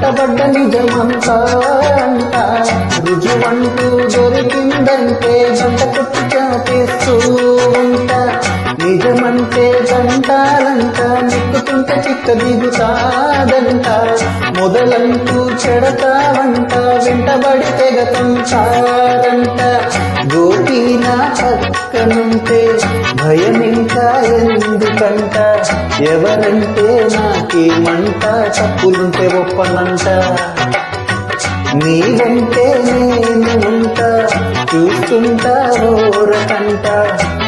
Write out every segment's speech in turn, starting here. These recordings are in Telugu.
వెంటబడ్డ నిజమంతా అంట రుజువంటూ దొరికిందంటే గంట కొట్టి చాపేస్తూ ఉంటా నిజమంటే దంటాలంట నిక్కుతుంటే చిక్క దిగుతాదంట మొదలంటూ చెడతావంట వెంటబడి తెగతంటారంట గోపీన పక్కనుంటే భయం ఇంకా ఎందుకంట ఎవరంటే నాకేమంట తప్పులుంటే ఒప్పనంట నీవంటే నేను ఉంటా చూస్తుంటా ఓరకంట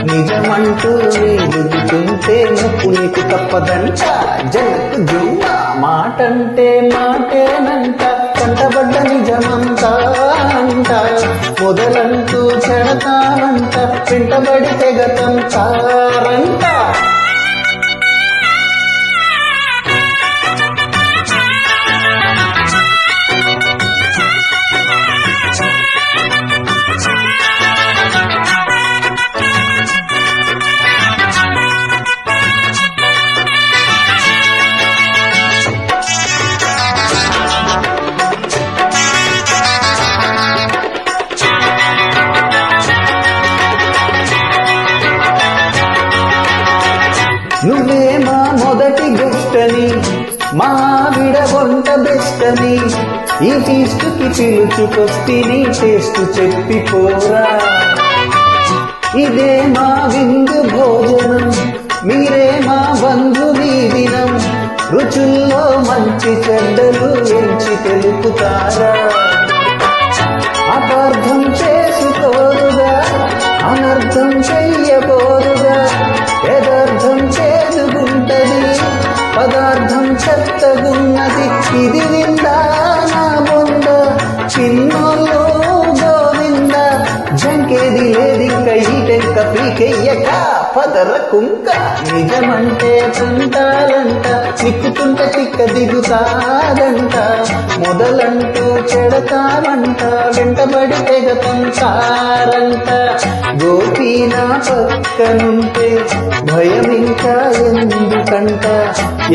నిజమంటూ నీదుతుంటే నొప్పు నీకు తప్పదంట జనకు జుమ్మ మాటంటే మాటేనంట కంటబడ్డ నిజమంతా అంట మొదలంటూ చెడతానంట వెంటబడి తెగతంటారంట నువ్వే మా మొదటి గెస్టని మా ఆవిడ వంట బెస్టని ఈ ఫీస్టుకి పిలుచుకొస్తిని టేస్ట్ చెప్పిపోరా ఇదే మా విందు భోజనం మీరే మా బంధువీదినం రుచుల్లో మంచి చెడ్డలు ఎంచి తెలుపుతారా అపార్థం చేసుకోరుగా అనర్థం చెయ్యబోరుగా యదార్థం చేదుగుంటది పదార్థం చెత్తగున్నది ఇది విందా నా బొంద చిన్నోళ్ళు గోవింద జంకేది లేదింక ఈ టెంక పీకెయ్యక పదర కుంక నిజమంటే తంటాలంట చిక్కుతుంట చిక్క దిగుతాదంట మొదలంటూ చెడతామంట వెంటబడి తెగతంటారంట గోపీనా పక్కనుంటే భయం ఇంకా ఎందుకంట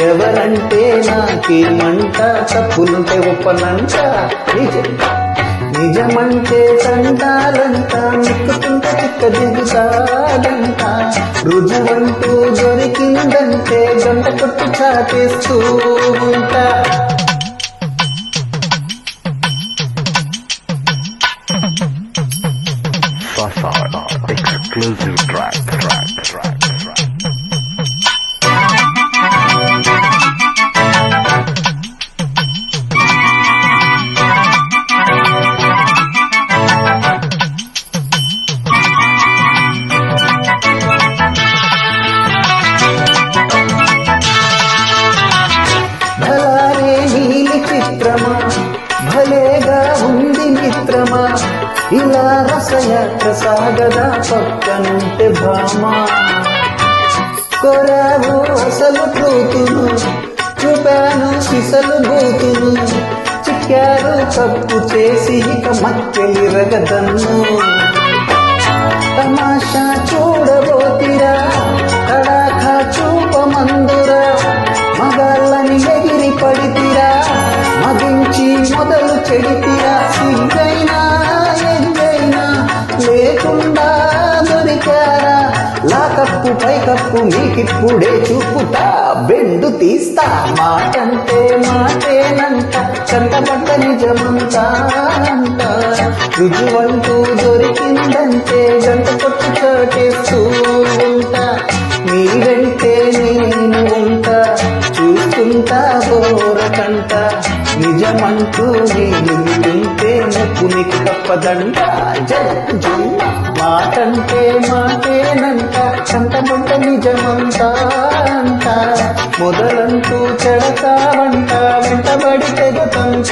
ఎవరంటే నాకేమంట తప్పులుంటే ఒప్పనంట నిజమంటే తంటాలంట నిక్కుతుంటే చిక్క దిగుతాదంట రుజువంటూ దొరికిందంటే గంట కొట్టి చాటేస్తూ ఉంటా Exclusive track. భలారే నీలి చిత్రమా భలేగా ఉంది మిత్రమా ఇలా రసయాత్ర సాగదా పక్కనుంటే భామా కొరావు అసలు ట్రూతును చూపాను సిసలు బూతును చిక్కారు తప్పు చేసి ఇక మక్కెలి రగదన్ను తమాషా చూడబోతిరా కడాఖా చూపమందురా మగాళ్ళని ఎగిరి పడితిరా మదించి మొదలు చెడితిరా సిగ్గైనా ఎంగైనా లేకుండా దొరికారా లాకప్పు పైకప్పు మీకిప్పుడే చూపుతా బెండు తీస్తా మాటంటే మాటేనంట కంటపడ్డ నిజమంతా అంట రుజువంటూ దొరికిందంటే గంట కొట్టు చాటేస్తూ ఉంటా మీరంటే నేను ఉంటా చూస్తుంటా బోరకంట నిజమంటూ నీకుంటే నొప్పు నీకు తప్పదంట జన్మ మాటంటే మాటేనంట కంటపడ్డ నిజమంతా అంట మొదలంటూ చెడతావంట వెంటబడి తెగతంట